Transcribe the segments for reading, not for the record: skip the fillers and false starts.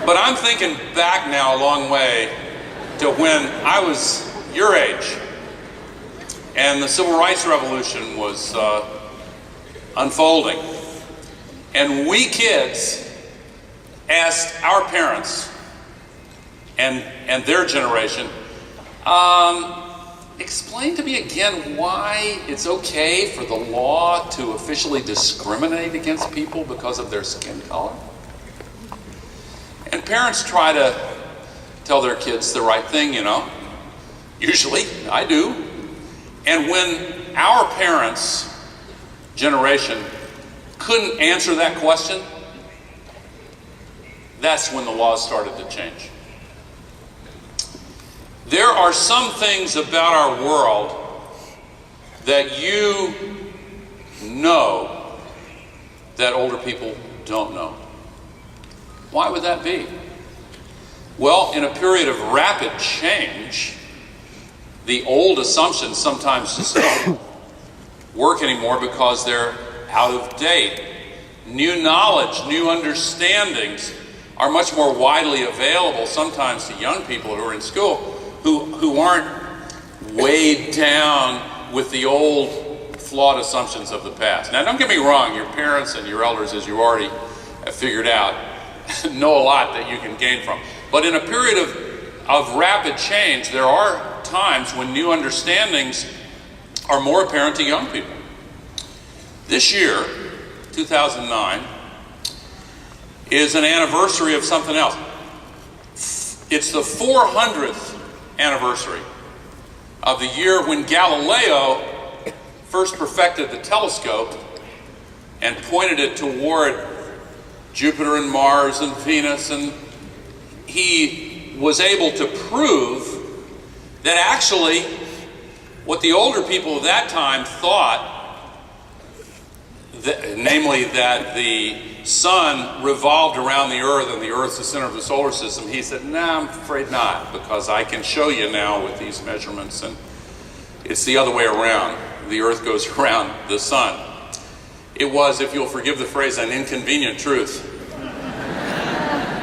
But I'm thinking back now a long way to when I was your age and the Civil Rights Revolution was unfolding. And we kids asked our parents and their generation, explain to me again why it's okay for the law to officially discriminate against people because of their skin color. And parents try to tell their kids the right thing, you know. Usually, I do. And when our parents' generation couldn't answer that question, that's when the laws started to change. There are some things about our world that you know that older people don't know. Why would that be? Well, in a period of rapid change, the old assumptions sometimes just don't work anymore because they're out of date. New knowledge, new understandings are much more widely available sometimes to young people who are in school who aren't weighed down with the old flawed assumptions of the past. Now, don't get me wrong, your parents and your elders, as you already have figured out, know a lot that you can gain from. But in a period of rapid change, there are times when new understandings are more apparent to young people. This year, 2009, is an anniversary of something else. It's the 400th anniversary of the year when Galileo first perfected the telescope and pointed it toward Jupiter and Mars and Venus, and he was able to prove that actually what the older people of that time thought, namely that the sun revolved around the earth and the earth's the center of the solar system, he said, nah, I'm afraid not, because I can show you now with these measurements, and it's the other way around. The earth goes around the sun. It was, if you'll forgive the phrase, an inconvenient truth.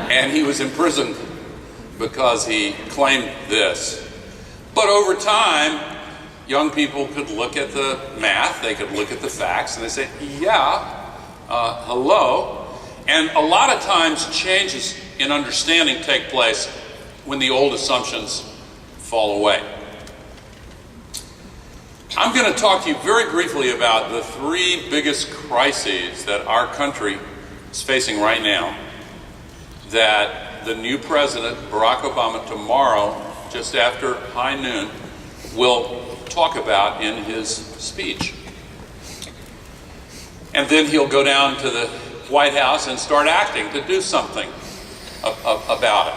And he was imprisoned because he claimed this. But over time, young people could look at the math, they could look at the facts, and they say, yeah, hello. And a lot of times changes in understanding take place when the old assumptions fall away. I'm going to talk to you very briefly about the three biggest crises that our country is facing right now, that the new president, Barack Obama, tomorrow, just after high noon, will talk about in his speech. And then he'll go down to the White House and start acting to do something about it.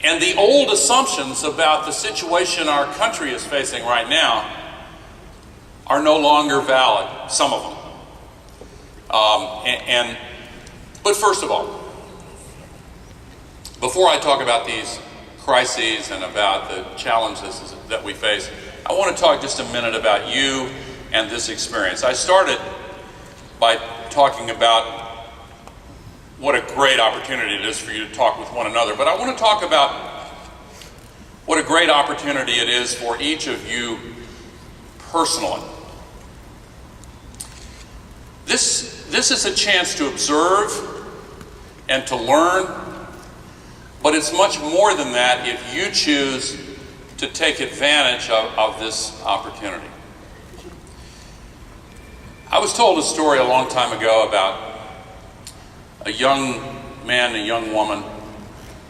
And the old assumptions about the situation our country is facing right now are no longer valid, some of them. But first of all, before I talk about these crises and about the challenges that we face, I want to talk just a minute about you and this experience. I started by talking about what a great opportunity it is for you to talk with one another, but I want to talk about what a great opportunity it is for each of you personally. This is a chance to observe and to learn, but it's much more than that if you choose to take advantage of this opportunity. I was told a story a long time ago about a young man and a young woman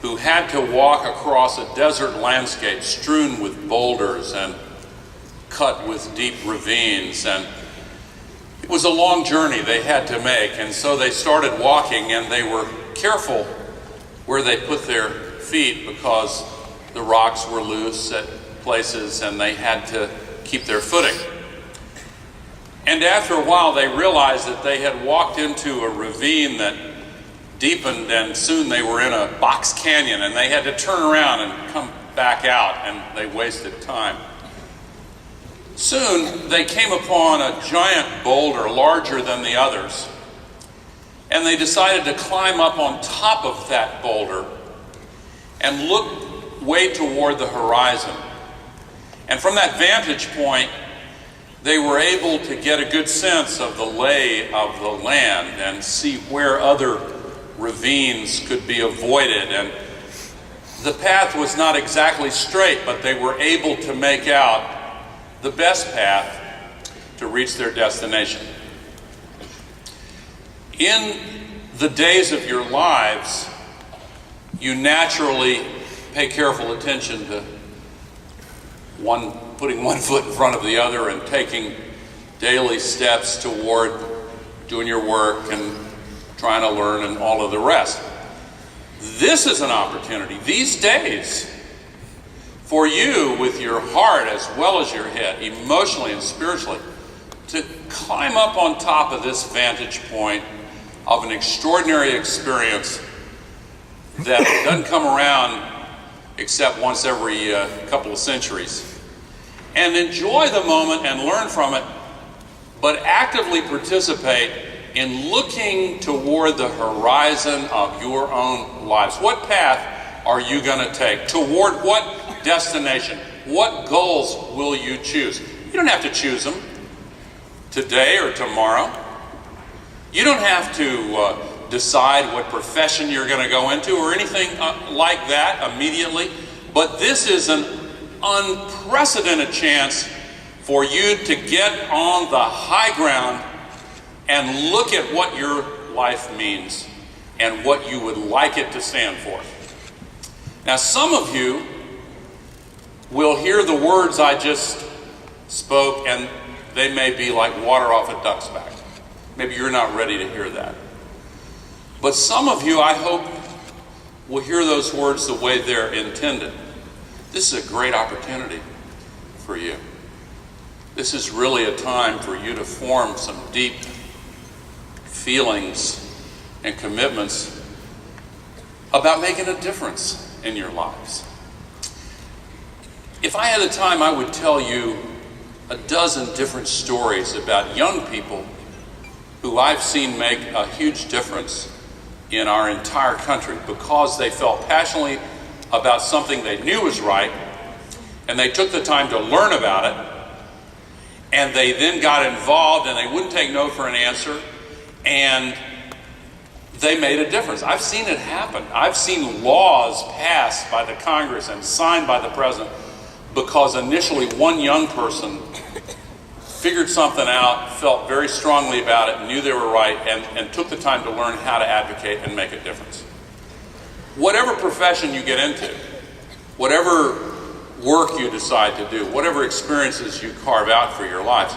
who had to walk across a desert landscape strewn with boulders and cut with deep ravines, and it was a long journey they had to make, and so they started walking, and they were careful where they put their feet because the rocks were loose at places and they had to keep their footing. And after a while they realized that they had walked into a ravine that deepened, and soon they were in a box canyon, and they had to turn around and come back out, and they wasted time. Soon they came upon a giant boulder larger than the others, And they decided to climb up on top of that boulder and look way toward the horizon. And from that vantage point, they were able to get a good sense of the lay of the land and see where other ravines could be avoided. And the path was not exactly straight, but they were able to make out the best path to reach their destination. In the days of your lives, you naturally pay careful attention to putting one foot in front of the other and taking daily steps toward doing your work and trying to learn and all of the rest. This is an opportunity these days for you, with your heart as well as your head, emotionally and spiritually, to climb up on top of this vantage point of an extraordinary experience that doesn't come around except once every couple of centuries. And enjoy the moment and learn from it, but actively participate in looking toward the horizon of your own lives. What path are you going to take? Toward what destination? What goals will you choose? You don't have to choose them today or tomorrow. You don't have to decide what profession you're going to go into or anything like that immediately. But this is an unprecedented chance for you to get on the high ground and look at what your life means and what you would like it to stand for. Now, some of you will hear the words I just spoke, and they may be like water off a duck's back. Maybe you're not ready to hear that. But some of you, I hope, will hear those words the way they're intended. This is a great opportunity for you. This is really a time for you to form some deep feelings and commitments about making a difference in your lives. If I had the time, I would tell you a dozen different stories about young people who I've seen make a huge difference in our entire country because they felt passionately about something they knew was right, and they took the time to learn about it, and they then got involved, and they wouldn't take no for an answer, and they made a difference. I've seen it happen. I've seen laws passed by the Congress and signed by the President because initially one young person figured something out, felt very strongly about it, knew they were right, and took the time to learn how to advocate and make a difference. Whatever profession you get into, whatever work you decide to do, whatever experiences you carve out for your lives,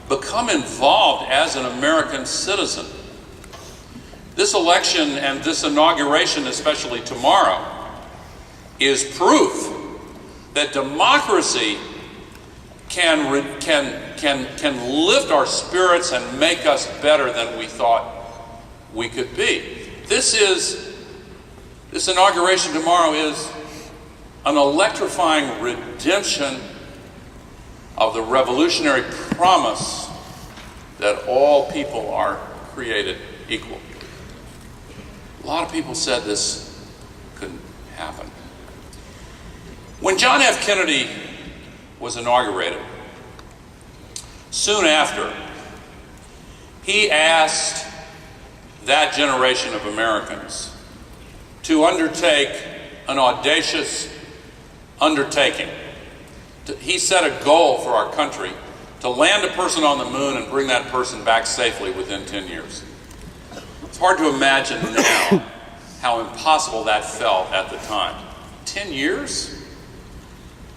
become involved as an American citizen. This election and this inauguration, especially tomorrow, is proof that democracy can lift our spirits and make us better than we thought we could be. This inauguration tomorrow is an electrifying redemption of the revolutionary promise that all people are created equal. A lot of people said this couldn't happen. When John F. Kennedy was inaugurated, soon after, he asked that generation of Americans to undertake an audacious undertaking. He set a goal for our country to land a person on the moon and bring that person back safely within 10 years. It's hard to imagine now how impossible that felt at the time. 10 years?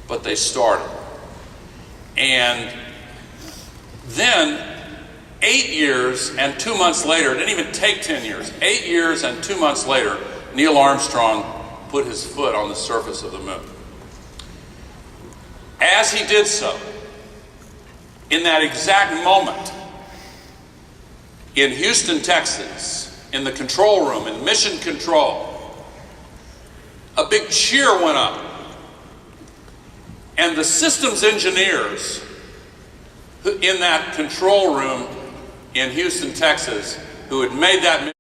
But they started. And then 8 years and 2 months later, it didn't even take 10 years, 8 years and 2 months later, Neil Armstrong put his foot on the surface of the moon. As he did so, in that exact moment, in Houston, Texas, in the control room, in Mission Control, a big cheer went up. And the systems engineers in that control room in Houston, Texas, who had made that